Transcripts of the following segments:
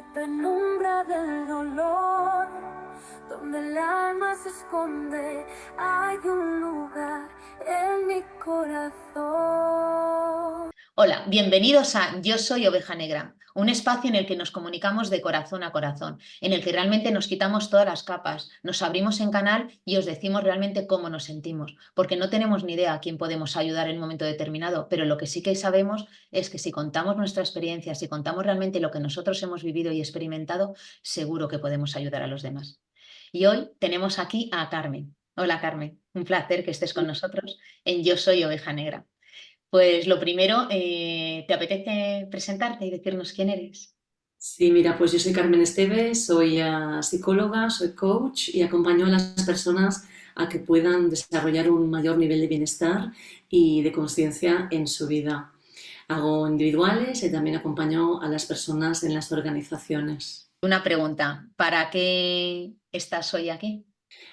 la penumbra del dolor, donde el alma se esconde, hay un lugar en mi corazón. Hola, bienvenidos a Yo soy Oveja Negra, un espacio en el que nos comunicamos de corazón a corazón, en el que realmente nos quitamos todas las capas, nos abrimos en canal y os decimos realmente cómo nos sentimos, porque no tenemos ni idea a quién podemos ayudar en un momento determinado, pero lo que sí que sabemos es que si contamos nuestra experiencia, si contamos realmente lo que nosotros hemos vivido y experimentado, seguro que podemos ayudar a los demás. Y hoy tenemos aquí a Carmen. Hola Carmen, un placer que estés con nosotros en Yo soy Oveja Negra. Pues lo primero, ¿te apetece presentarte y decirnos quién eres? Sí, mira, pues yo soy Carmen Esteves, soy psicóloga, soy coach y acompaño a las personas a que puedan desarrollar un mayor nivel de bienestar y de conciencia en su vida. Hago individuales y también acompaño a las personas en las organizaciones. Una pregunta, ¿para qué estás hoy aquí?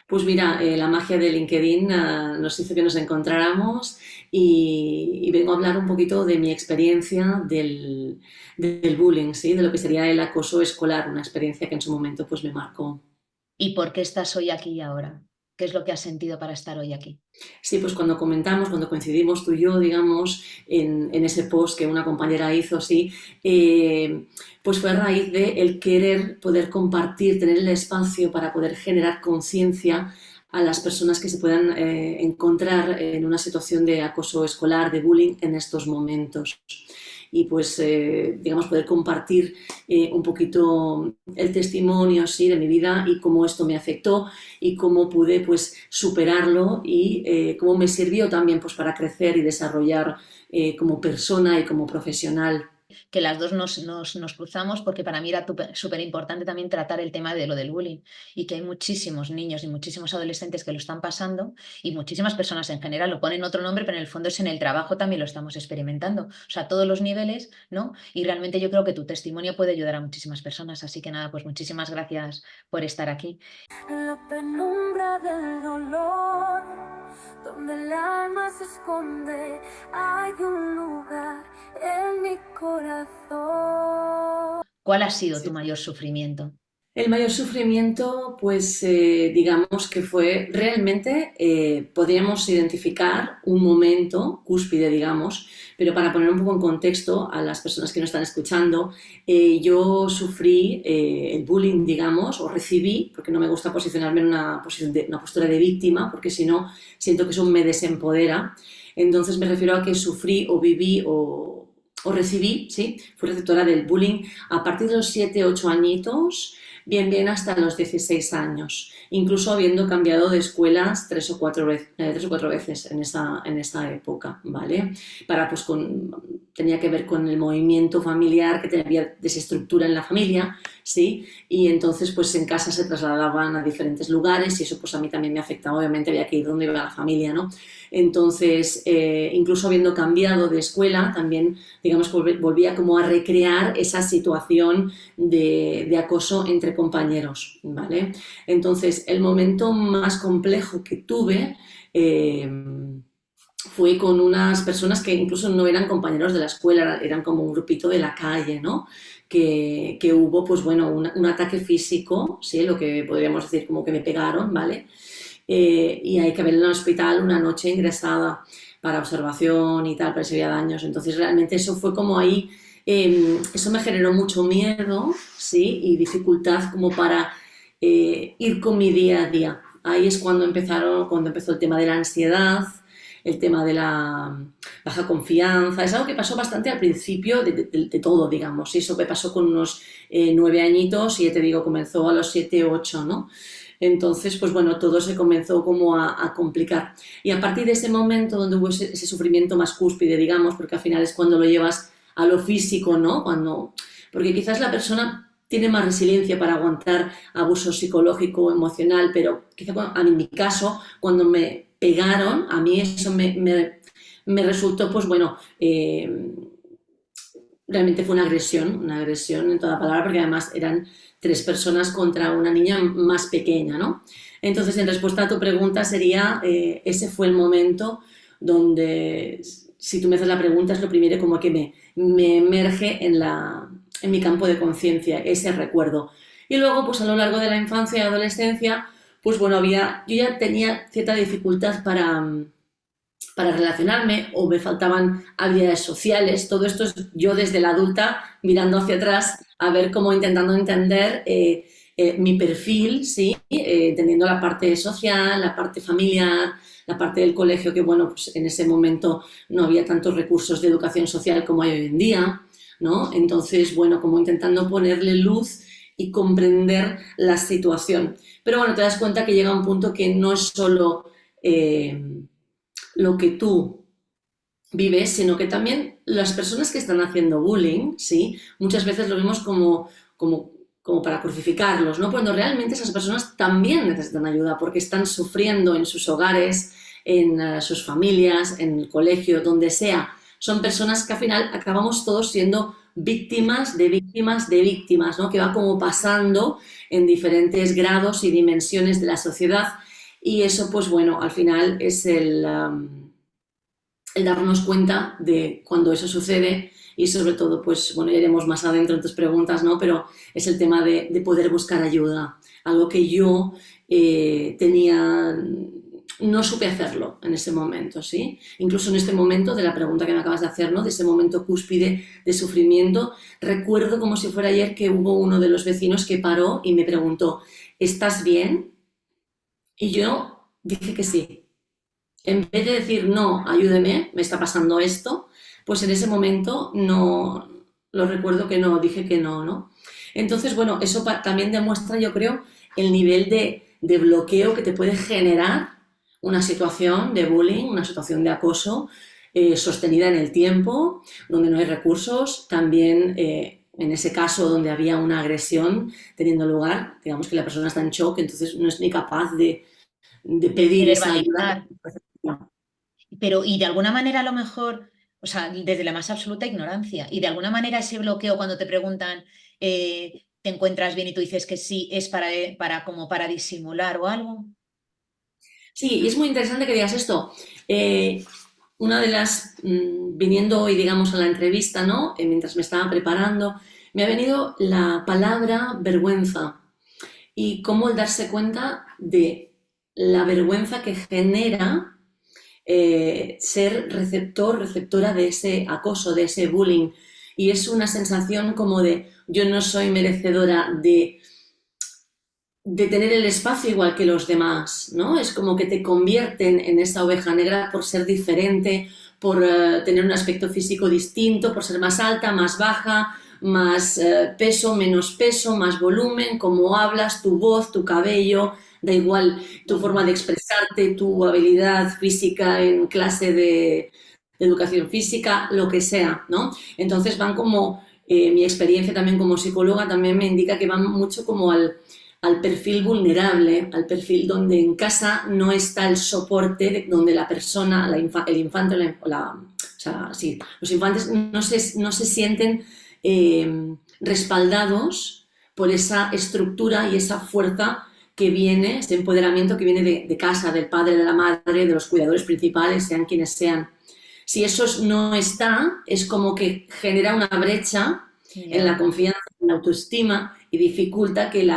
Pues mira, la magia de LinkedIn nos hizo que nos encontráramos y vengo a hablar un poquito de mi experiencia del bullying, ¿sí? De lo que sería el acoso escolar, una experiencia que en su momento pues me marcó. ¿Y por qué estás hoy aquí y ahora? ¿Qué es lo que has sentido para estar hoy aquí? Sí, pues cuando comentamos, cuando coincidimos tú y yo, digamos, en ese post que una compañera hizo, sí, pues fue a raíz de el querer poder compartir, tener el espacio para poder generar conciencia a las personas que se puedan encontrar en una situación de acoso escolar, de bullying en estos momentos. Y pues, digamos, poder compartir un poquito el testimonio, sí, de mi vida y cómo esto me afectó y cómo pude pues superarlo y cómo me sirvió también pues para crecer y desarrollar como persona y como profesional. Que las dos nos cruzamos porque para mí era súper importante también tratar el tema de lo del bullying y que hay muchísimos niños y muchísimos adolescentes que lo están pasando y muchísimas personas en general lo ponen otro nombre, pero en el fondo es en el trabajo también lo estamos experimentando. O sea, a todos los niveles, ¿no? Y realmente yo creo que tu testimonio puede ayudar a muchísimas personas. Así que nada, pues muchísimas gracias por estar aquí. En la penumbra del dolor, donde el alma se esconde, hay un lugar en mi corazón. ¿Cuál ha sido tu mayor sufrimiento? El mayor sufrimiento, pues digamos que fue realmente, podríamos identificar un momento cúspide, digamos, pero para poner un poco en contexto a las personas que nos están escuchando, yo sufrí el bullying, digamos, o recibí, porque no me gusta posicionarme en una, una postura de víctima, porque si no, siento que eso me desempodera. Entonces me refiero a que sufrí o viví o recibí, ¿sí? Fui receptora del bullying a partir de los 7 8 añitos, bien hasta los 16 años, incluso habiendo cambiado de escuelas tres o cuatro veces en esa época, ¿vale? Pues tenía que ver con el movimiento familiar, que había desestructura en la familia, ¿sí? Y entonces pues en casa se trasladaban a diferentes lugares y eso pues a mí también me afectaba, obviamente había que ir donde iba la familia, ¿no? Entonces, incluso habiendo cambiado de escuela, también, digamos, volvía como a recrear esa situación de acoso entre compañeros, ¿vale? Entonces, el momento más complejo que tuve fue con unas personas que incluso no eran compañeros de la escuela, eran como un grupito de la calle, ¿no? Que hubo, pues bueno, un ataque físico, ¿sí? Lo que podríamos decir como que me pegaron, ¿vale? Y hay que verla en el hospital una noche ingresada para observación y tal, pero se veía daños. Entonces realmente eso fue como ahí, eso me generó mucho miedo, ¿sí? Y dificultad como para ir con mi día a día. Ahí es cuando empezó el tema de la ansiedad, el tema de la baja confianza. Es algo que pasó bastante al principio de todo, digamos. Eso me pasó con unos 9 añitos y ya te digo, comenzó a los 7 8, ¿no? Entonces, pues bueno, todo se comenzó como a complicar. Y a partir de ese momento donde hubo ese sufrimiento más cúspide, digamos, porque al final es cuando lo llevas a lo físico, ¿no? Porque quizás la persona tiene más resiliencia para aguantar abuso psicológico o emocional, pero quizá en mi caso, cuando me pegaron, a mí eso me resultó, pues bueno, realmente fue una agresión en toda palabra, porque además eran 3 personas contra una niña más pequeña, ¿no? Entonces, en respuesta a tu pregunta sería, ese fue el momento donde, si tú me haces la pregunta, es lo primero como que me emerge en mi campo de conciencia, ese recuerdo. Y luego, pues a lo largo de la infancia y adolescencia, pues bueno, yo ya tenía cierta dificultad para relacionarme o me faltaban habilidades sociales. Todo esto es yo desde la adulta mirando hacia atrás a ver cómo intentando entender mi perfil, ¿sí? Entendiendo la parte social, la parte familiar, la parte del colegio, que bueno, pues en ese momento no había tantos recursos de educación social como hay hoy en día, ¿no? Entonces, bueno, como intentando ponerle luz y comprender la situación. Pero bueno, te das cuenta que llega un punto que no es solo lo que tú vives, sino que también las personas que están haciendo bullying, ¿sí? Muchas veces lo vemos como para crucificarlos, ¿no? Cuando realmente esas personas también necesitan ayuda porque están sufriendo en sus hogares, en sus familias, en el colegio, donde sea. Son personas que al final acabamos todos siendo víctimas de víctimas de víctimas, ¿no? Que va como pasando en diferentes grados y dimensiones de la sociedad y eso, pues bueno, al final es el darnos cuenta de cuando eso sucede y sobre todo, pues bueno, ya iremos más adentro en tus preguntas, ¿no? Pero es el tema de poder buscar ayuda, algo que yo no supe hacerlo en ese momento, ¿sí? Incluso en este momento de la pregunta que me acabas de hacer, ¿no? De ese momento cúspide de sufrimiento, recuerdo como si fuera ayer que hubo uno de los vecinos que paró y me preguntó, ¿estás bien? Y yo dije que sí. En vez de decir, no, ayúdeme, me está pasando esto, pues en ese momento no, lo recuerdo que no, dije que no, ¿no? Entonces, bueno, eso también demuestra, yo creo, el nivel de bloqueo que te puede generar una situación de bullying, una situación de acoso sostenida en el tiempo, donde no hay recursos, también en ese caso donde había una agresión teniendo lugar, digamos que la persona está en shock, entonces no es ni capaz de de pedir esa ayuda. verbalizar. Pero, y de alguna manera a lo mejor, o sea, desde la más absoluta ignorancia, y de alguna manera ese bloqueo cuando te preguntan, ¿te encuentras bien? Y tú dices que sí, es como para disimular o algo. Sí, y es muy interesante que digas esto. Una de viniendo hoy, digamos, a la entrevista, ¿no? Mientras me estaba preparando, me ha venido la palabra vergüenza y cómo el darse cuenta de la vergüenza que genera ser receptor, receptora de ese acoso, de ese bullying. Y es una sensación como de yo no soy merecedora de tener el espacio igual que los demás, ¿no? Es como que te convierten en esa oveja negra por ser diferente, por tener un aspecto físico distinto, por ser más alta, más baja, más peso, menos peso, más volumen, cómo hablas, tu voz, tu cabello, da igual tu forma de expresarte, tu habilidad física en clase de educación física, lo que sea, ¿no? Entonces van como, mi experiencia también como psicóloga también me indica que van mucho como al perfil vulnerable, al perfil donde en casa no está el soporte, donde la persona, el infante, o sea, sí, los infantes no se sienten respaldados por esa estructura y esa fuerza que viene, este empoderamiento que viene de casa, del padre, de la madre, de los cuidadores principales, sean quienes sean. Si eso no está, es como que genera una brecha en la confianza, en la autoestima y dificulta que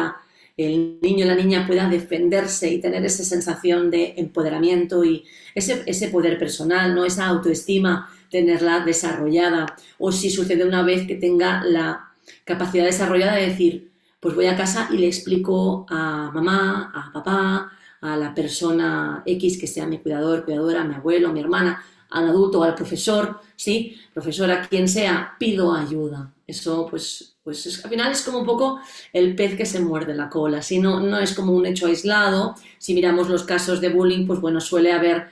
el niño o la niña pueda defenderse y tener esa sensación de empoderamiento y ese poder personal, ¿no? Esa autoestima, tenerla desarrollada. O si sucede una vez que tenga la capacidad desarrollada de decir, pues voy a casa y le explico a mamá, a papá, a la persona X que sea mi cuidador, cuidadora, mi abuelo, mi hermana, al adulto o al profesor, ¿sí? Profesora, quien sea, pido ayuda. Eso, pues al final es como un poco el pez que se muerde la cola. Si no es como un hecho aislado. Si miramos los casos de bullying, pues bueno, suele haber,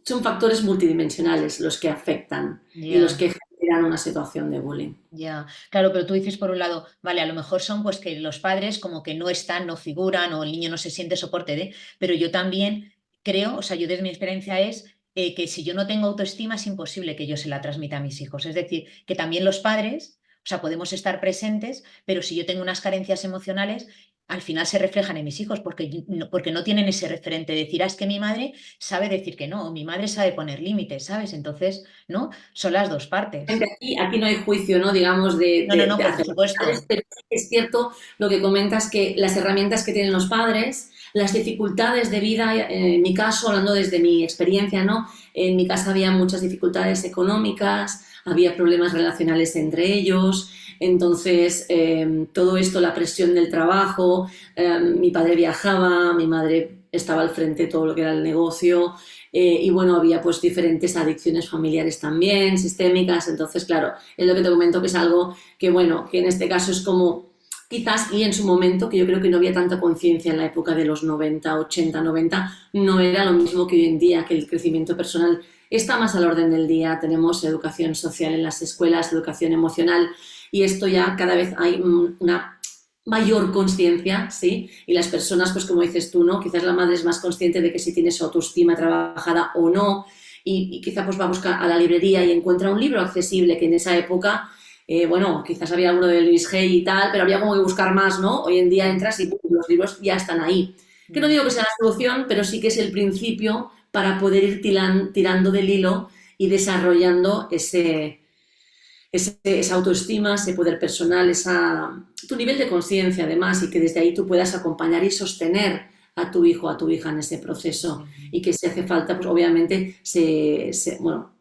son factores multidimensionales los que afectan y los que generan una situación de bullying. Ya, claro, pero tú dices por un lado, vale, a lo mejor son pues que los padres como que no están, no figuran o el niño no se siente soporte de, pero yo también creo, o sea, yo desde mi experiencia es que si yo no tengo autoestima es imposible que yo se la transmita a mis hijos. Es decir, que también los padres, o sea, podemos estar presentes, pero si yo tengo unas carencias emocionales, al final se reflejan en mis hijos porque no tienen ese referente de decir, es que mi madre sabe decir que no, o mi madre sabe poner límites, ¿sabes? Entonces, ¿no? Son las dos partes. Aquí no hay juicio, ¿no? Digamos, No, no, no, de por hacer los padres, supuesto. pero es cierto lo que comentas, que las herramientas que tienen los padres, las dificultades de vida, en mi caso, hablando desde mi experiencia, ¿no? En mi casa había muchas dificultades económicas, había problemas relacionales entre ellos, entonces todo esto, la presión del trabajo, mi padre viajaba, mi madre estaba al frente de todo lo que era el negocio, y bueno, había pues diferentes adicciones familiares también, sistémicas, entonces claro, es lo que te comento que es algo que bueno, que en este caso es como quizás y en su momento, que yo creo que no había tanta conciencia en la época de los 90 80 90 no era lo mismo que hoy en día, que el crecimiento personal está más al orden del día, tenemos educación social en las escuelas, educación emocional y esto ya cada vez hay una mayor conciencia, ¿sí? Y las personas, pues como dices tú, ¿no? Quizás la madre es más consciente de que si tiene su autoestima trabajada o no, y quizá pues va a buscar a la librería y encuentra un libro accesible, que en esa época, bueno, quizás había alguno de Luis Hay y tal, pero había como que buscar más, ¿no? Hoy en día entras y ¡pum! Los libros ya están ahí. Que no digo que sea la solución, pero sí que es el principio para poder ir tirando del hilo y desarrollando esa autoestima, ese poder personal, tu nivel de conciencia además y que desde ahí tú puedas acompañar y sostener a tu hijo, a tu hija en ese proceso y que si hace falta, pues obviamente bueno,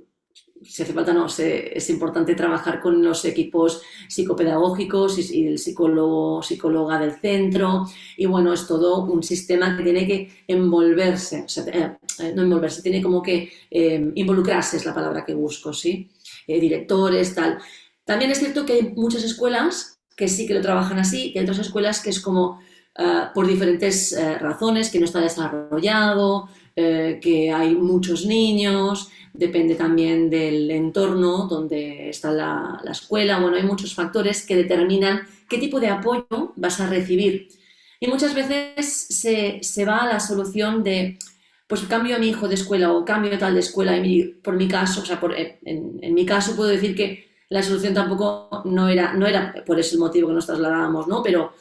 si hace falta no, es importante trabajar con los equipos psicopedagógicos y el psicólogo, psicóloga del centro y bueno, es todo un sistema que tiene que envolverse, o sea, no envolverse, tiene como que involucrarse es la palabra que busco, ¿sí? Directores, tal. También es cierto que hay muchas escuelas que sí que lo trabajan así, que hay otras escuelas que es como por diferentes razones, que no está desarrollado, que hay muchos niños, depende también del entorno donde está la escuela, bueno, hay muchos factores que determinan qué tipo de apoyo vas a recibir. Y muchas veces se va a la solución de pues cambio a mi hijo de escuela o cambio tal de escuela, por mi caso, o sea, en mi caso puedo decir que la solución tampoco no era por ese motivo que nos trasladábamos, ¿no? Pero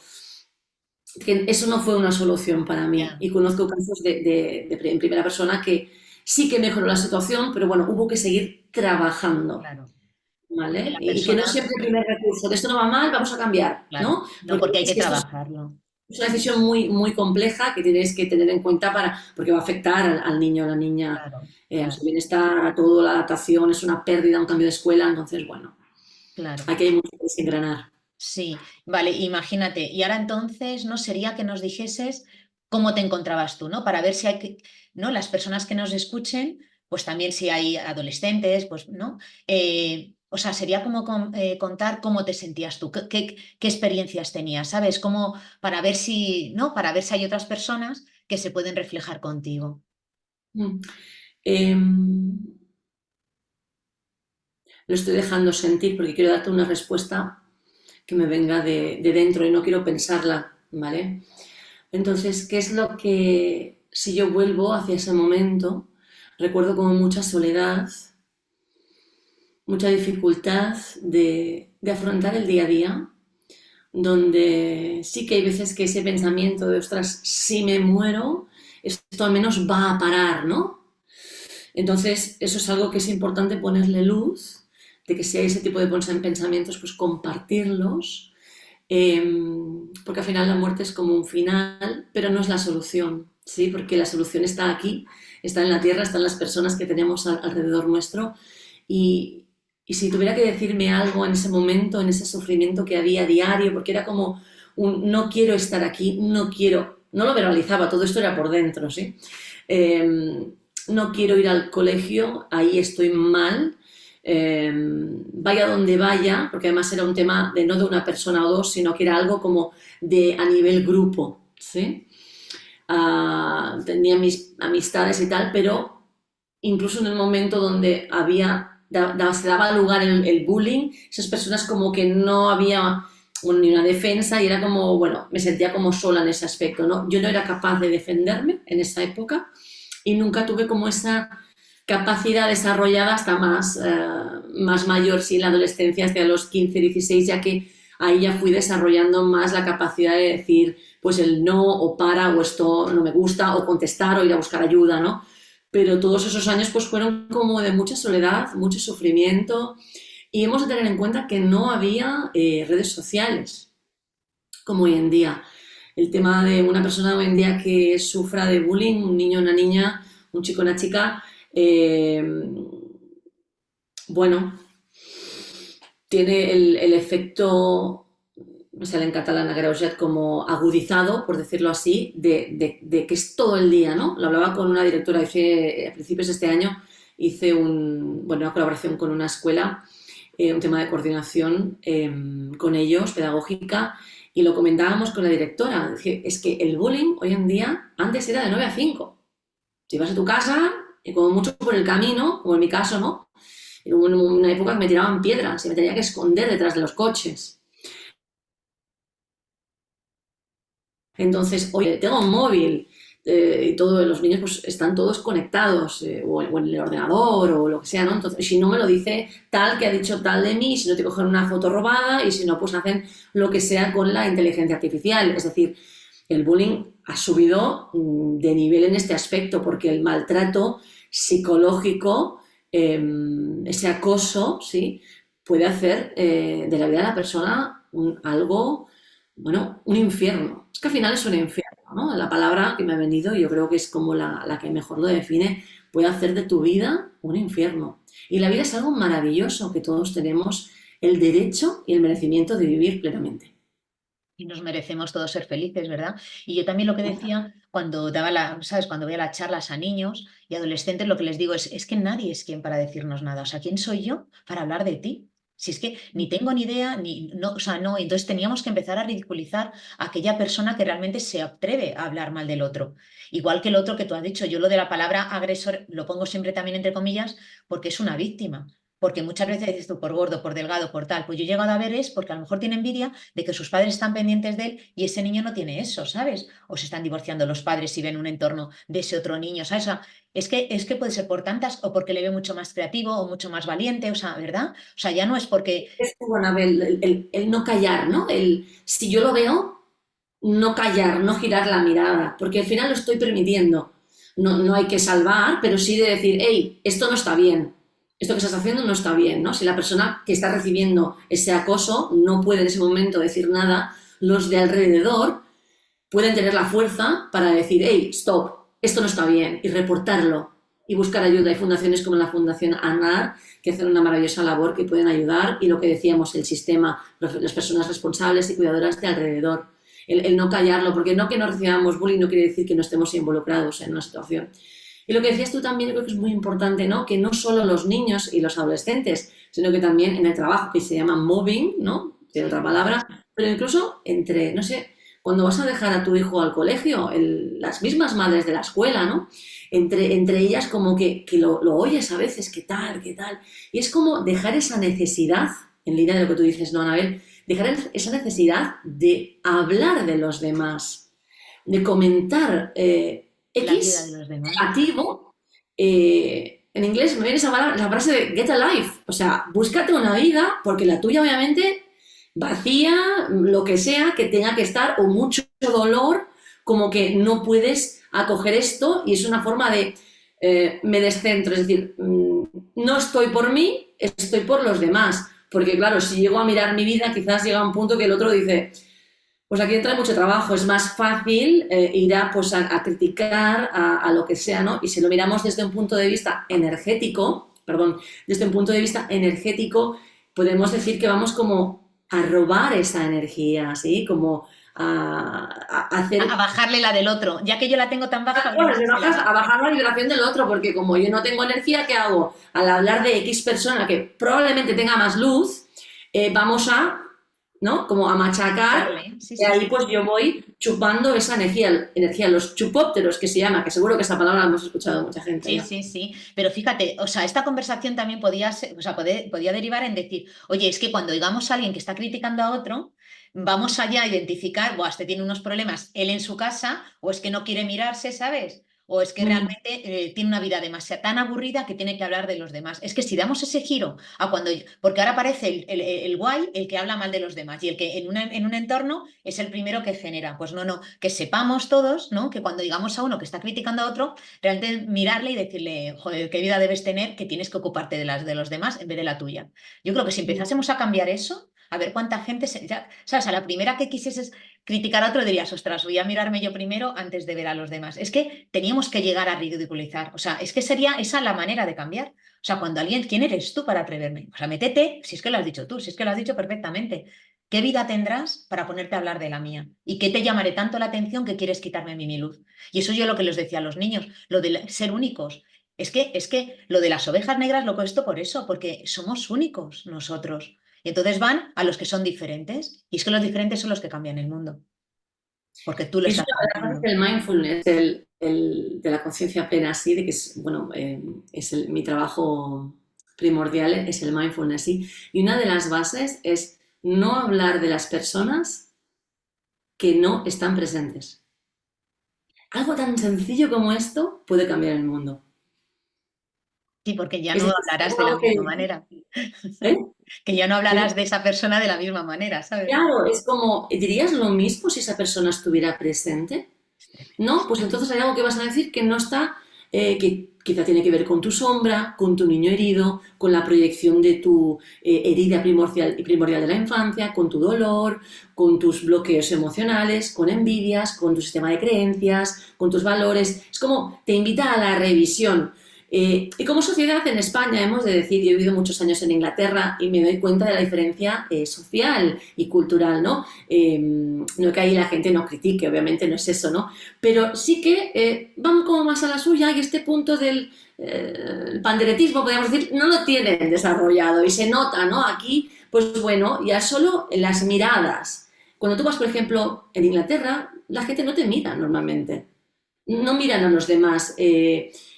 que eso no fue una solución para mí. Ya, Y conozco casos en primera persona que sí que mejoró la situación, pero bueno, hubo que seguir trabajando, claro. Porque ¿vale? la Y que no persona, siempre el primer recurso, de esto no va mal, vamos a cambiar, claro, ¿no? no, Porque porque hay es que que esto trabajarlo. es una decisión muy, muy compleja que tienes que tener en cuenta porque va a afectar al niño, a la niña, Claro, a su claro, bienestar, a todo, la adaptación, es una pérdida, un cambio de escuela, entonces, bueno, claro. aquí hay mucho que desengranar. Sí, vale, imagínate. Y ahora entonces, ¿no? Sería que nos dijeses cómo te encontrabas tú, ¿no? Para ver si hay que, ¿no? Las personas que nos escuchen, pues también si hay adolescentes, pues, ¿no? O sea, sería como contar cómo te sentías tú, qué experiencias tenías, ¿sabes? Cómo, para ver si, ¿no? Para ver si hay otras personas que se pueden reflejar contigo. Mm. Em, lo estoy dejando sentir porque quiero darte una respuesta que me venga de dentro y no quiero pensarla, ¿vale? Entonces, ¿qué es lo que, si yo vuelvo hacia ese momento, recuerdo como mucha soledad, mucha dificultad de afrontar el día a día, donde sí que hay veces que ese pensamiento de, ostras, si me muero, esto al menos va a parar, ¿no? Entonces, eso es algo que es importante ponerle luz, de que si hay ese tipo de pensamientos, pues compartirlos, porque al final la muerte es como un final, pero no es la solución, ¿sí? Porque la solución está aquí, está en la tierra, está en las personas que tenemos alrededor nuestro y, y si tuviera que decirme algo en ese momento, en ese sufrimiento que había diario, porque era como un no quiero estar aquí, no quiero, no lo verbalizaba, todo esto era por dentro, ¿sí? No quiero ir al colegio, ahí estoy mal, vaya donde vaya, porque además era un tema no de una persona o dos, sino que era algo como a nivel grupo, ¿sí? Tenía mis amistades y tal, pero incluso en el momento donde se daba lugar el bullying, esas personas como que no había ni una defensa y era como, bueno, me sentía como sola en ese aspecto, ¿no? Yo no era capaz de defenderme en esa época y nunca tuve como esa capacidad desarrollada hasta más mayor, sí, en la adolescencia, hasta los 15, 16, ya que ahí ya fui desarrollando más la capacidad de decir, pues el no, o para, o esto no me gusta, o contestar, o ir a buscar ayuda, ¿no? Pero todos esos años pues fueron como de mucha soledad, mucho sufrimiento, y hemos de tener en cuenta que no había redes sociales como hoy en día. El tema de una persona hoy en día que sufra de bullying, un niño, una niña, un chico, una chica, bueno, tiene el efecto, me sale en catalán agreujat, como agudizado, por decirlo así, de que es todo el día, ¿no? Lo hablaba con una directora, a principios de este año hice una colaboración con una escuela, un tema de coordinación con ellos, pedagógica, y lo comentábamos con la directora. Dije, es que el bullying hoy en día, antes era de 9 a 5. Si vas a tu casa, y como mucho por el camino, como en mi caso, ¿no? Hubo una época que me tiraban piedras y me tenía que esconder detrás de los coches. Entonces, oye, tengo un móvil y todos los niños pues están todos conectados o en el ordenador o lo que sea, ¿no? Entonces, si no me lo dice tal que ha dicho tal de mí, si no te cogen una foto robada y si no, pues hacen lo que sea con la inteligencia artificial. Es decir, el bullying ha subido de nivel en este aspecto porque el maltrato psicológico, ese acoso, ¿sí? Puede hacer de la vida de la persona algo, bueno, un infierno. Es que al final es un infierno, ¿no? La palabra que me ha venido, yo creo que es como la que mejor lo define, puede hacer de tu vida un infierno. Y la vida es algo maravilloso que todos tenemos el derecho y el merecimiento de vivir plenamente. Y nos merecemos todos ser felices, ¿verdad? Y yo también lo que decía cuando ¿sabes? Cuando voy a las charlas a niños y adolescentes, lo que les digo es que nadie es quien para decirnos nada. O sea, ¿quién soy yo para hablar de ti? Si es que ni tengo ni idea, ni, no, o sea, no. Entonces teníamos que empezar a ridiculizar a aquella persona que realmente se atreve a hablar mal del otro. Igual que el otro que tú has dicho, yo lo de la palabra agresor lo pongo siempre también entre comillas porque es una víctima. Porque muchas veces dices tú, por gordo, por delgado, por tal. Pues yo he llegado a ver es porque a lo mejor tiene envidia de que sus padres están pendientes de él y ese niño no tiene eso, ¿sabes? O se están divorciando los padres y ven un entorno de ese otro niño, ¿sabes? O sea, es que puede ser por tantas o porque le ve mucho más creativo o mucho más valiente, o sea, ¿verdad? O sea, ya no es porque... Es como, Anabel, el no callar, ¿no? Si yo lo veo, no callar, no girar la mirada, porque al final lo estoy permitiendo. No, no hay que salvar, pero sí de decir, hey, esto no está bien, esto que estás haciendo no está bien, ¿no? Si la persona que está recibiendo ese acoso no puede en ese momento decir nada, los de alrededor pueden tener la fuerza para decir, hey, stop, esto no está bien, y reportarlo y buscar ayuda. Hay fundaciones como la Fundación ANAR que hacen una maravillosa labor que pueden ayudar y lo que decíamos, el sistema, las personas responsables y cuidadoras de alrededor. El no callarlo, porque no que no recibamos bullying no quiere decir que no estemos involucrados en una situación. Y lo que decías tú también, yo creo que es muy importante, ¿no? Que no solo los niños y los adolescentes, sino que también en el trabajo, que se llama mobbing, ¿no? Tiene otra palabra, pero incluso entre, no sé, cuando vas a dejar a tu hijo al colegio, las mismas madres de la escuela, ¿no? Entre ellas como que lo oyes a veces, ¿qué tal, qué tal? Y es como dejar esa necesidad, en línea de lo que tú dices, ¿no, Anabel? Dejar esa necesidad de hablar de los demás, de comentar La vida de X los demás. negativo. En inglés me viene esa frase de get a life, o sea, búscate una vida, porque la tuya obviamente vacía, lo que sea, que tenga que estar, o mucho dolor, como que no puedes acoger esto y es una forma de me descentro, es decir, no estoy por mí, estoy por los demás, porque claro, si llego a mirar mi vida, quizás llega un punto que el otro dice, pues aquí entra mucho trabajo, es más fácil ir pues a criticar a lo que sea, ¿no? Y si lo miramos desde un punto de vista energético, perdón, desde un punto de vista energético, podemos decir que vamos como a robar esa energía, ¿sí? Como a hacer... A bajarle la del otro, ya que yo la tengo tan baja. Bueno, a bajar la vibración del otro, porque como yo no tengo energía, ¿qué hago? Al hablar de X persona que probablemente tenga más luz, vamos a, ¿no? Como a machacar, Sí, y sí, ahí sí. pues yo voy chupando esa energía, los chupópteros que se llama, que seguro que esa palabra la hemos escuchado mucha gente Sí, ya. sí, sí, pero fíjate, o sea, esta conversación también podía ser, o sea, podía derivar en decir, oye, es que cuando oigamos a alguien que está criticando a otro, vamos allá a identificar, o este tiene unos problemas él en su casa, o es que no quiere mirarse, ¿sabes? o es que Mm. realmente tiene una vida demasiado tan aburrida que tiene que hablar de los demás. Es que si damos ese giro a cuando, porque ahora parece el guay el que habla mal de los demás y el que en un entorno es el primero que genera. Pues no, no, que sepamos todos, ¿no? Que cuando digamos a uno que está criticando a otro, realmente mirarle y decirle, joder, qué vida debes tener, que tienes que ocuparte de los demás en vez de la tuya. Yo creo que si empezásemos a cambiar eso, a ver cuánta gente, ¿sabes? A la primera que quisieses criticar a otro dirías, ostras, voy a mirarme yo primero antes de ver a los demás. Es que teníamos que llegar a ridiculizar. O sea, es que sería esa la manera de cambiar. O sea, cuando alguien, ¿quién eres tú para atreverme? O sea, métete, si es que lo has dicho tú, si es que lo has dicho perfectamente. ¿Qué vida tendrás para ponerte a hablar de la mía? ¿Y qué te llamaré tanto la atención que quieres quitarme mi luz? Y eso yo lo que les decía a los niños, lo de ser únicos. Es que lo de las ovejas negras lo he puesto por eso, porque somos únicos nosotros. Y entonces van a los que son diferentes. Y es que los diferentes son los que cambian el mundo, porque tú lo Y eso, estás la verdad es cambiando. que el mindfulness, de la conciencia plena, sí, de que es, bueno, es mi trabajo primordial, es el mindfulness, sí. Y una de las bases es no hablar de las personas que no están presentes. Algo tan sencillo como esto puede cambiar el mundo. Sí, porque ya Es no decir, si hablarás tengo de la algo misma manera. ¿eh? Que ya no Dime. hablarás de esa persona de la misma manera, ¿sabes? Claro, es como, ¿dirías lo mismo si esa persona estuviera presente? Es tremendo. No, pues entonces hay algo que vas a decir que no está, que quizá tiene que ver con tu sombra, con tu niño herido, con la proyección de tu herida primordial de la infancia, con tu dolor, con tus bloqueos emocionales, con envidias, con tu sistema de creencias, con tus valores. Es como te invita a la revisión. Y como sociedad en España hemos de decir, yo he vivido muchos años en Inglaterra y me doy cuenta de la diferencia social y cultural, ¿no? No que ahí la gente no critique, obviamente no es eso, ¿no? Pero sí que van como más a la suya y este punto del panderetismo, podríamos decir, no lo tienen desarrollado y se nota, ¿no? Aquí, pues bueno, ya solo las miradas. Cuando tú vas, por ejemplo, en Inglaterra, la gente no te mira normalmente, no miran a los demás.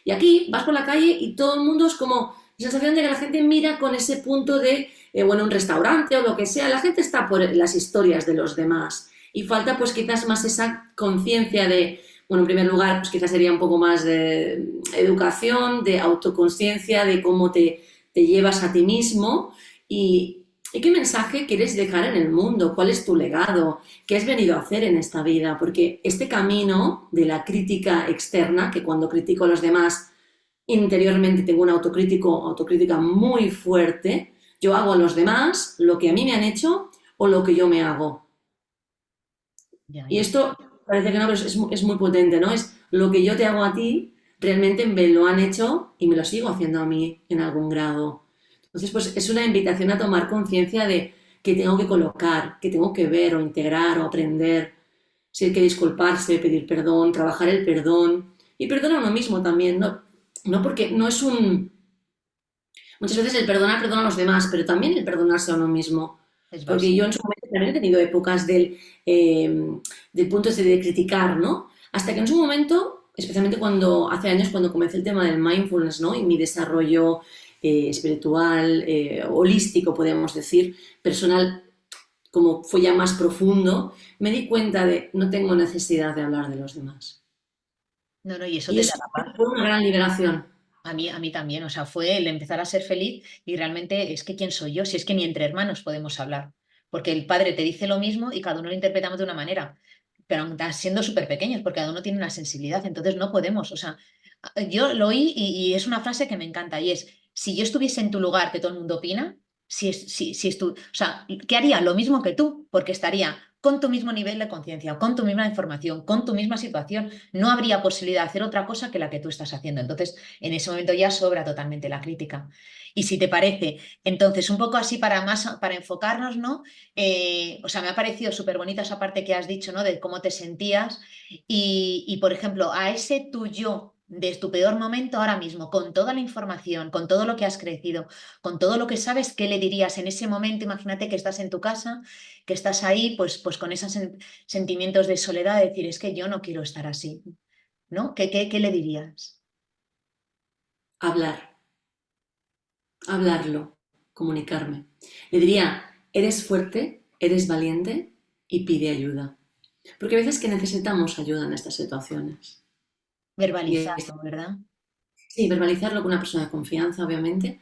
Y aquí vas por la calle y todo el mundo es como la sensación de que la gente mira con ese punto de, bueno, un restaurante o lo que sea, la gente está por las historias de los demás. Y falta pues quizás más esa conciencia de, bueno, en primer lugar, pues quizás sería un poco más de educación, de autoconsciencia, de cómo te llevas a ti mismo y qué mensaje quieres dejar en el mundo, cuál es tu legado, qué has venido a hacer en esta vida, porque este camino de la crítica externa, que cuando critico a los demás interiormente tengo una autocrítica muy fuerte, yo hago a los demás lo que a mí me han hecho o lo que yo me hago. Ya, Y ya. esto parece que no, pero es muy potente, ¿no? Es lo que yo te hago a ti, realmente me lo han hecho y me lo sigo haciendo a mí en algún grado. Entonces, pues es una invitación a tomar conciencia de que tengo que colocar, que tengo que ver o integrar o aprender, si hay que disculparse, pedir perdón, trabajar el perdón y perdón a uno mismo también, ¿no? No porque no es un... Muchas veces el perdonar perdona a los demás, pero también el perdonarse a uno mismo. Es Porque yo básico. en su momento también he tenido épocas del punto ese de criticar, ¿no? Hasta que en su momento, especialmente cuando hace años, cuando comencé el tema del mindfulness, ¿no? Y mi desarrollo espiritual, holístico, podemos decir, personal, como fue ya más profundo, me di cuenta de no tengo necesidad de hablar de los demás. No, no, y eso Y te da eso la paz. fue una gran liberación. A mí también, o sea, fue el empezar a ser feliz y realmente es que quién soy yo, si es que ni entre hermanos podemos hablar, porque el padre te dice lo mismo y cada uno lo interpretamos de una manera, pero aun siendo súper pequeños, porque cada uno tiene una sensibilidad, entonces no podemos, o sea, yo lo oí y es una frase que me encanta y es, si yo estuviese en tu lugar, que todo el mundo opina, si es tú, o sea, ¿qué haría? Lo mismo que tú, porque estaría con tu mismo nivel de conciencia, con tu misma información, con tu misma situación, no habría posibilidad de hacer otra cosa que la que tú estás haciendo. Entonces, en ese momento ya sobra totalmente la crítica. Y si te parece, entonces un poco así para más, para enfocarnos, ¿no? O sea, me ha parecido súper bonita esa parte que has dicho, ¿no? De cómo te sentías por ejemplo, a ese tu yo de tu peor momento ahora mismo, con toda la información, con todo lo que has crecido, con todo lo que sabes, ¿qué le dirías en ese momento? Imagínate que estás en tu casa, que estás ahí, pues con esos sentimientos de soledad, de decir, es que yo no quiero estar así, ¿no? ¿Qué le dirías? Hablar, hablarlo, comunicarme. Le diría, eres fuerte, eres valiente y pide ayuda. Porque a veces que necesitamos ayuda en estas situaciones. Y es- Verbalizarlo, ¿verdad? sí, verbalizarlo con una persona de confianza, obviamente,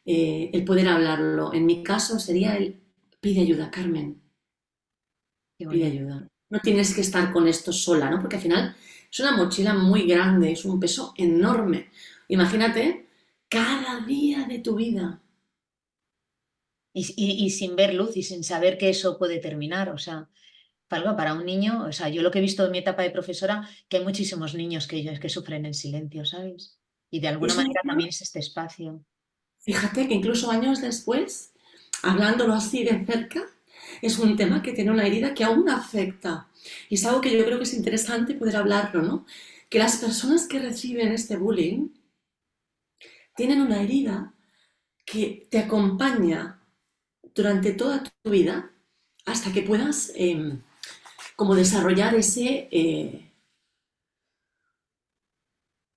el poder hablarlo. En mi caso sería el pide ayuda, Carmen, Qué pide bonito. ayuda. No tienes que estar con esto sola, ¿no? Porque al final es una mochila muy grande, es un peso enorme. Imagínate cada día de tu vida. Y sin ver luz y sin saber que eso puede terminar, o sea, para un niño, o sea, yo lo que he visto en mi etapa de profesora, que hay muchísimos niños que sufren en silencio, ¿sabes? Y de alguna Eso manera encima, también es este espacio. fíjate que incluso años después, hablándolo así de cerca, es un tema que tiene una herida que aún afecta. Y es algo que yo creo que es interesante poder hablarlo, ¿no? Que las personas que reciben este bullying tienen una herida que te acompaña durante toda tu vida hasta que puedas como desarrollar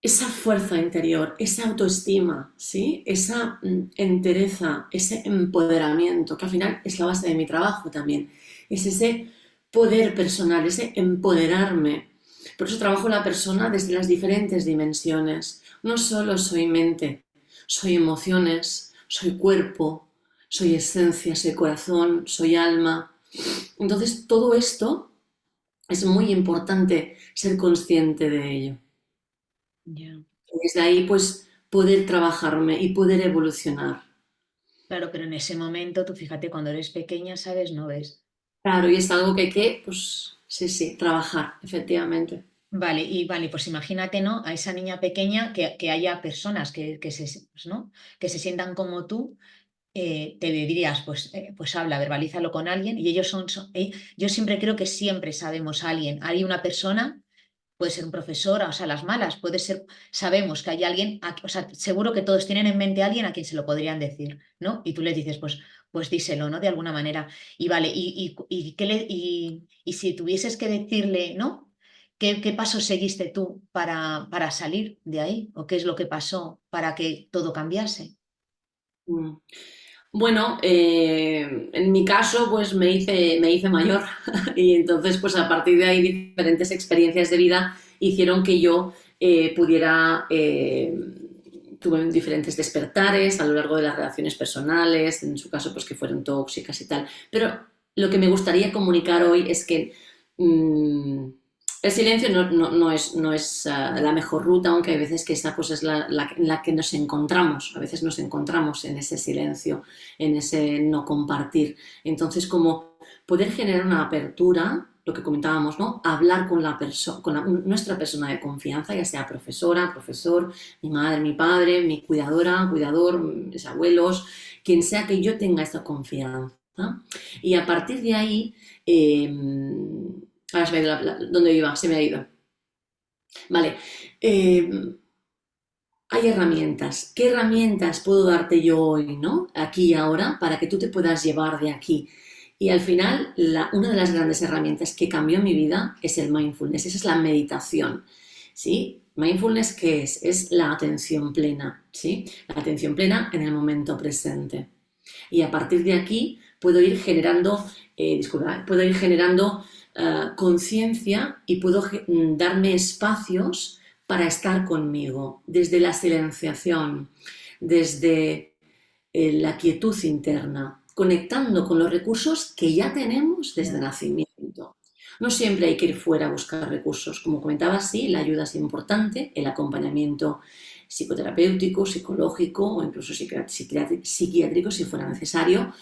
esa fuerza interior, esa autoestima, ¿sí? Esa entereza, ese empoderamiento, que al final es la base de mi trabajo también. Es ese poder personal, ese empoderarme. Por eso trabajo la persona desde las diferentes dimensiones. No solo soy mente, soy emociones, soy cuerpo, soy esencia, soy corazón, soy alma. Entonces, todo esto es muy importante ser consciente de ello. Ya. Desde ahí, pues, poder trabajarme y poder evolucionar. Claro, pero en ese momento, tú fíjate, cuando eres pequeña, ¿sabes? No ves. Claro, y es algo que hay que, pues, sí, sí, trabajar, efectivamente. Vale, pues imagínate, ¿no? A esa niña pequeña que haya personas pues, ¿no? Que se sientan como tú, te dirías, pues habla, verbalízalo con alguien y ellos yo siempre creo que siempre sabemos a alguien. Hay una persona, puede ser un profesor, o sea, las malas, puede ser, sabemos que hay alguien, o sea, seguro que todos tienen en mente a alguien a quien se lo podrían decir, ¿no? Y tú les dices, pues díselo, ¿no? De alguna manera. Y vale, y si tuvieses que decirle, ¿no? ¿Qué pasos seguiste tú para salir de ahí? ¿O qué es lo que pasó para que todo cambiase? Mm. Bueno, en mi caso, pues me hice mayor y entonces, pues a partir de ahí, diferentes experiencias de vida hicieron que yo pudiera, tuve diferentes despertares a lo largo de las relaciones personales, en su caso, pues que fueron tóxicas y tal. Pero lo que me gustaría comunicar hoy es que mm, el silencio no es la mejor ruta, aunque hay veces que esa pues, es la que nos encontramos. A veces nos encontramos en ese silencio, en ese no compartir. Entonces, como poder generar una apertura, lo que comentábamos, ¿no? Hablar con nuestra persona de confianza, ya sea profesora, profesor, mi madre, mi padre, mi cuidadora, cuidador, mis abuelos, quien sea que yo tenga esta confianza. Y a partir de ahí, ahora se me ha ido ¿dónde iba? Se me ha ido. Vale. Eh, hay herramientas. ¿Qué herramientas puedo darte yo hoy, ¿no? Aquí y ahora, para que tú te puedas llevar de aquí? Y al final, una de las grandes herramientas que cambió mi vida es el mindfulness, esa es la meditación, ¿sí? Mindfulness, ¿qué es? Es la atención plena, ¿sí? La atención plena en el momento presente. Y a partir de aquí puedo ir generando, disculpa, puedo ir generando conciencia y puedo darme espacios para estar conmigo, desde la silenciación, desde la quietud interna, conectando con los recursos que ya tenemos desde Ya. nacimiento. No siempre hay que ir fuera a buscar recursos. Como comentaba, sí, la ayuda es importante, el acompañamiento psicoterapéutico, psicológico o incluso psiquiátrico si fuera necesario.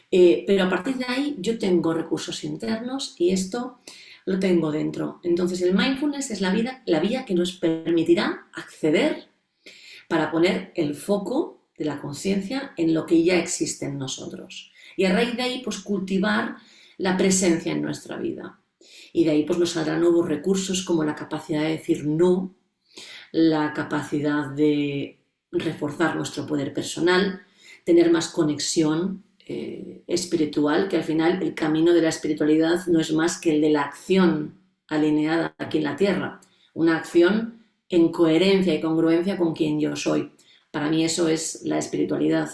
Pero a partir de ahí yo tengo recursos internos y esto lo tengo dentro. Entonces el mindfulness es la vía que nos permitirá acceder para poner el foco de la conciencia en lo que ya existe en nosotros. Y a raíz de ahí, pues cultivar la presencia en nuestra vida. Y de ahí pues nos saldrán nuevos recursos como la capacidad de decir no, la capacidad de reforzar nuestro poder personal, tener más conexión espiritual, que al final el camino de la espiritualidad no es más que el de la acción alineada aquí en la tierra, una acción en coherencia y congruencia con quien yo soy. Para mí eso es la espiritualidad.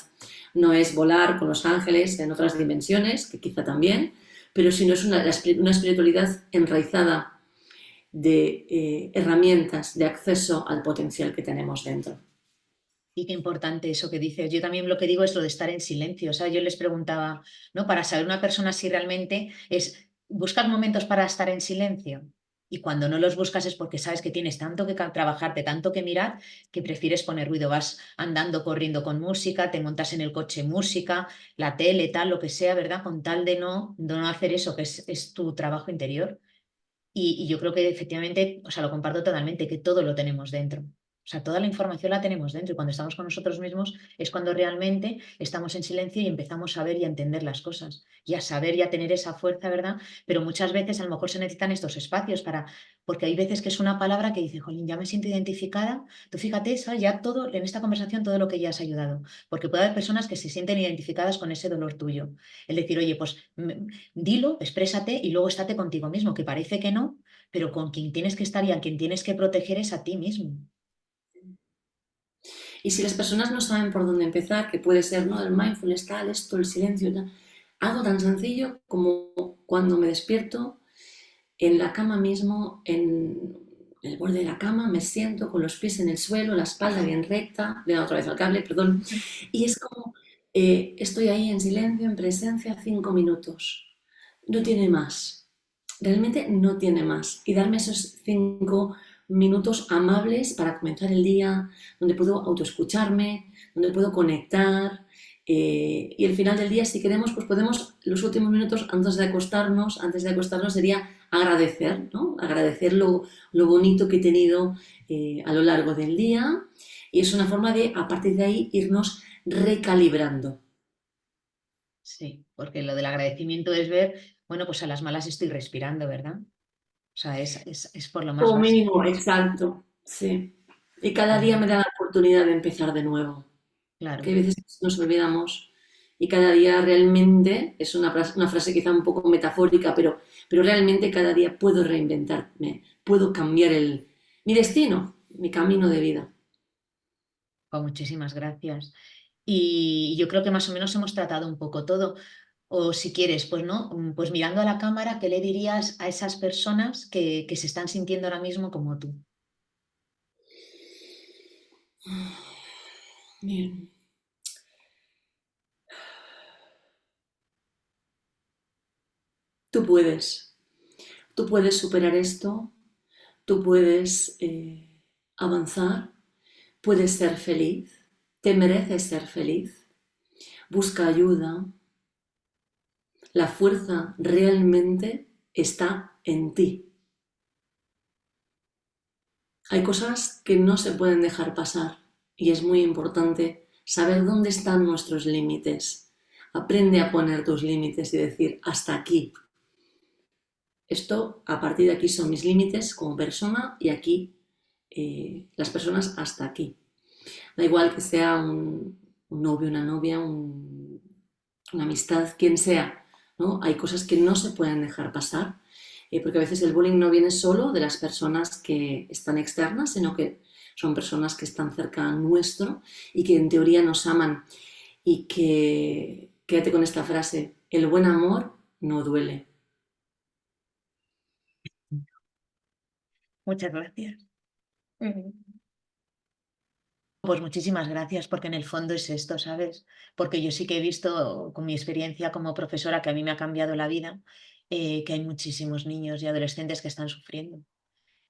No es volar con los ángeles en otras dimensiones, que quizá también, pero sino es una espiritualidad enraizada de herramientas de acceso al potencial que tenemos dentro. Y qué importante eso que dices. Yo también lo que digo es lo de estar en silencio. O sea, yo les preguntaba, ¿no? Para saber una persona si realmente es buscar momentos para estar en silencio. Y cuando no los buscas es porque sabes que tienes tanto que trabajarte, tanto que mirar, que prefieres poner ruido. Vas andando, corriendo con música, te montas en el coche música, la tele, tal, lo que sea, ¿verdad? Con tal de no hacer eso, que es tu trabajo interior. Y yo creo que efectivamente, o sea, lo comparto totalmente, que todo lo tenemos dentro. O sea, toda la información la tenemos dentro y cuando estamos con nosotros mismos es cuando realmente estamos en silencio y empezamos a ver y a entender las cosas y a saber y a tener esa fuerza, ¿verdad? Pero muchas veces a lo mejor se necesitan estos espacios para, porque hay veces que es una palabra que dice, jolín, ya me siento identificada. Tú fíjate, ¿sabes? Ya todo, en esta conversación, todo lo que ya has ayudado. Porque puede haber personas que se sienten identificadas con ese dolor tuyo. El decir, oye, pues dilo, exprésate y luego estate contigo mismo, que parece que no, pero con quien tienes que estar y a quien tienes que proteger es a ti mismo. Y si las personas no saben por dónde empezar, que puede ser, ¿no? El mindfulness, tal, esto, el silencio, tal, algo tan sencillo como cuando me despierto en la cama mismo, en el borde de la cama, me siento con los pies en el suelo, la espalda bien recta, le doy otra vez al cable, perdón, y es como estoy ahí en silencio, en presencia, 5 minutos. No tiene más. Realmente no tiene más. Y darme esos 5 minutos amables para comenzar el día, donde puedo autoescucharme, donde puedo conectar. Y al final del día, si queremos, pues podemos, los últimos minutos antes de acostarnos sería agradecer, ¿no? Agradecer lo bonito que he tenido a lo largo del día. Y es una forma de, a partir de ahí, irnos recalibrando. Sí, porque lo del agradecimiento es ver, bueno, pues a las malas estoy respirando, ¿verdad? O sea, es por lo más Como básico. mínimo, exacto, sí. Y cada día Claro, me da la oportunidad de empezar de nuevo. Que claro. hay veces que nos olvidamos y cada día realmente, es una frase quizá un poco metafórica, pero realmente cada día puedo reinventarme, puedo cambiar mi destino, mi camino de vida. Pues muchísimas gracias. Y yo creo que más o menos hemos tratado un poco todo. O si quieres, pues no, pues mirando a la cámara, ¿qué le dirías a esas personas que se están sintiendo ahora mismo como tú? Bien. Tú tú puedes superar esto, tú puedes avanzar, puedes ser feliz, te mereces ser feliz, busca ayuda, la fuerza realmente está en ti. Hay cosas que no se pueden dejar pasar y es muy importante saber dónde están nuestros límites. Aprende a poner tus límites y decir hasta aquí. Esto, a partir de aquí son mis límites como persona y aquí las personas hasta aquí. Da igual que sea un novio, una novia, una amistad, quien sea, ¿no? Hay cosas que no se pueden dejar pasar, porque a veces el bullying no viene solo de las personas que están externas, sino que son personas que están cerca nuestro y que en teoría nos aman y que, quédate con esta frase, el buen amor no duele. Muchas gracias. Pues muchísimas gracias, porque en el fondo es esto, ¿sabes? Porque yo sí que he visto con mi experiencia como profesora, que a mí me ha cambiado la vida, que hay muchísimos niños y adolescentes que están sufriendo.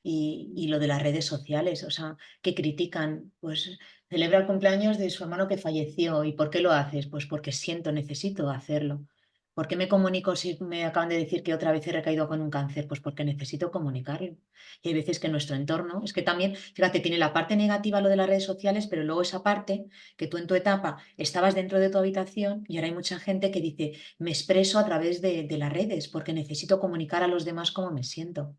Y lo de las redes sociales, o sea, que critican, pues celebra el cumpleaños de su hermano que falleció. ¿Y por qué lo haces? Pues porque siento, necesito hacerlo. ¿Por qué me comunico si me acaban de decir que otra vez he recaído con un cáncer? Pues porque necesito comunicarlo. Y hay veces que nuestro entorno, es que también, fíjate, tiene la parte negativa lo de las redes sociales, pero luego esa parte que tú en tu etapa estabas dentro de tu habitación y ahora hay mucha gente que dice, me expreso a través de las redes porque necesito comunicar a los demás cómo me siento.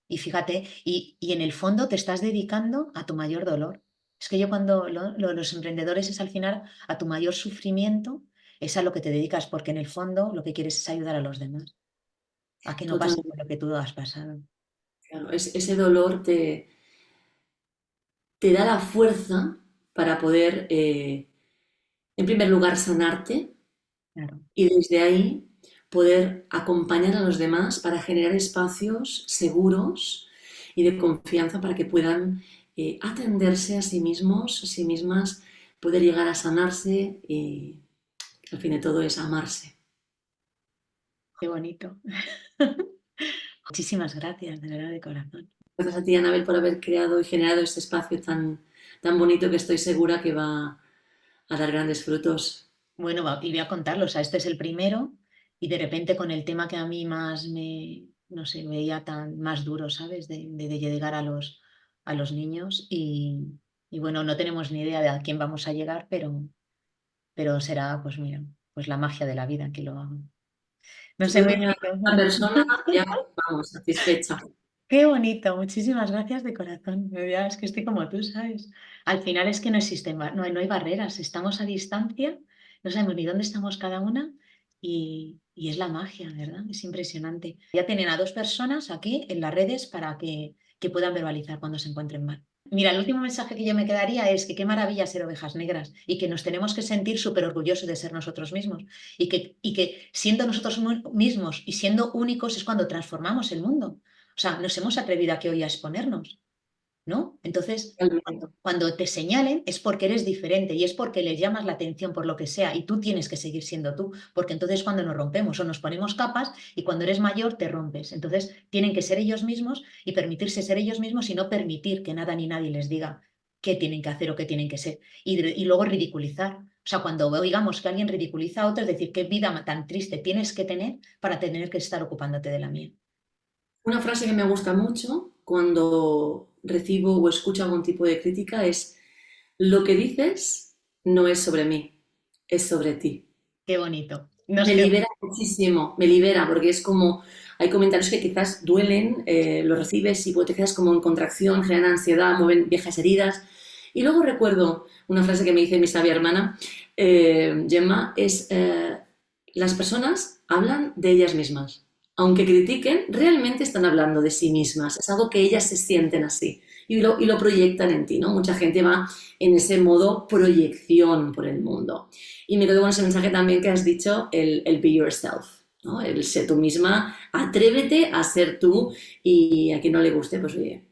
Y fíjate, y en el fondo te estás dedicando a tu mayor dolor. Es que yo cuando los emprendedores es al final a tu mayor sufrimiento, es a lo que te dedicas, porque en el fondo lo que quieres es ayudar a los demás, a que no pasen por Totalmente, lo que tú has pasado. claro. Ese dolor te da la fuerza para poder, en primer lugar, sanarte Claro, y desde ahí poder acompañar a los demás para generar espacios seguros y de confianza para que puedan atenderse a sí mismos, a sí mismas, poder llegar a sanarse y al fin de todo es amarse. Qué bonito. Muchísimas gracias, de verdad, de corazón. Gracias a ti, Anabel, por haber creado y generado este espacio tan bonito que estoy segura que va a dar grandes frutos. Bueno, y voy a contarlo, o sea, este es el primero y de repente con el tema que a mí más no sé, me veía tan más duro, ¿sabes? De llegar a los niños y bueno, no tenemos ni idea de a quién vamos a llegar, pero será, pues mira, pues la magia de la vida que lo haga. No Si sé, muy puedo llegar bonito. a una persona, ya vamos, satisfecha. Qué bonito, muchísimas gracias de corazón. Ya es que estoy como tú, ¿sabes? Al final es que no existen, no hay barreras, estamos a distancia, no sabemos ni dónde estamos cada una y es la magia, ¿verdad? Es impresionante. Ya tienen a 2 personas aquí en las redes para que puedan verbalizar cuando se encuentren mal. Mira, el último mensaje que yo me quedaría es que qué maravilla ser ovejas negras y que nos tenemos que sentir súper orgullosos de ser nosotros mismos y que siendo nosotros mismos y siendo únicos es cuando transformamos el mundo. O sea, nos hemos atrevido aquí hoy a exponernos, ¿no? Entonces, cuando te señalen es porque eres diferente y es porque les llamas la atención por lo que sea y tú tienes que seguir siendo tú, porque entonces cuando nos rompemos o nos ponemos capas y cuando eres mayor te rompes. Entonces, tienen que ser ellos mismos y permitirse ser ellos mismos y no permitir que nada ni nadie les diga qué tienen que hacer o qué tienen que ser. Y luego ridiculizar. O sea, cuando oigamos que alguien ridiculiza a otro, es decir, qué vida tan triste tienes que tener para tener que estar ocupándote de la mía. Una frase que me gusta mucho cuando recibo o escucho algún tipo de crítica es: lo que dices no es sobre mí, es sobre ti. Qué bonito. Nos Me quedó. libera muchísimo, me libera, porque es como, hay comentarios que quizás duelen, los recibes y te quedas como en contracción, generan ansiedad, mueven viejas heridas. Y luego recuerdo una frase que me dice mi sabia hermana, Gemma, las personas hablan de ellas mismas. Aunque critiquen, realmente están hablando de sí mismas. Es algo que ellas se sienten así y lo proyectan en ti, ¿no? Mucha gente va en ese modo proyección por el mundo. Y me quedo con ese mensaje también que has dicho, el be yourself, ¿no? El ser tú misma, atrévete a ser tú y a quien no le guste, pues oye,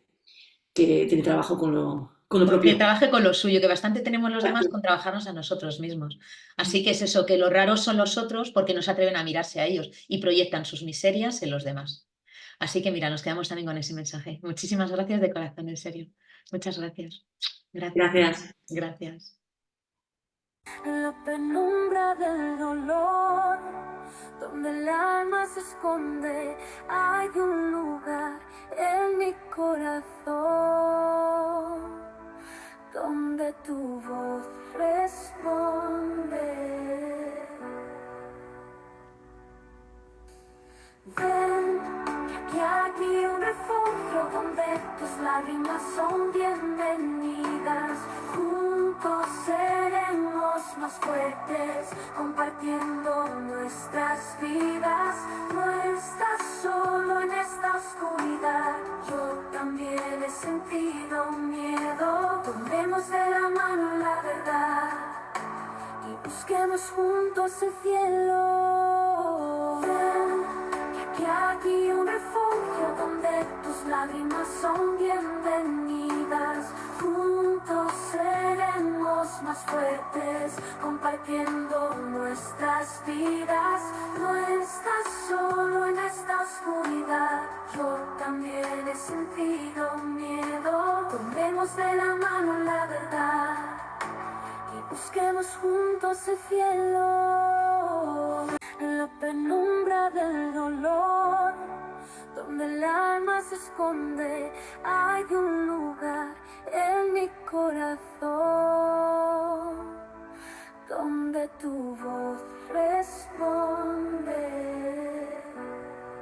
que tiene trabajo con lo Que propio. trabaje con lo suyo, que bastante tenemos los demás con trabajarnos a nosotros mismos. Así que es eso, que los raros son los otros porque no se atreven a mirarse a ellos y proyectan sus miserias en los demás. Así que mira, nos quedamos también con ese mensaje. Muchísimas gracias de corazón, en serio. Muchas gracias. Gracias. Gracias. Gracias. En la penumbra del dolor, donde el alma se esconde, hay un lugar en mi corazón, donde tu voz responde. Ven, que aquí hay un refugio donde tus lágrimas son bienvenidas. Juntos seremos más fuertes, compartiendo nuestras vidas. No estás solo en esta oscuridad, yo también he sentido miedo. Tomemos de la mano la verdad y busquemos juntos el cielo. Ven, que aquí hay un refugio donde tus lágrimas son bienvenidas. Juntos seremos más fuertes, compartiendo nuestras vidas. No estás solo en esta oscuridad, yo también he sentido miedo. Tomemos de la mano la verdad y busquemos juntos el cielo. En la penumbra del dolor, donde el alma se esconde, hay un lugar en mi corazón, donde tu voz responde.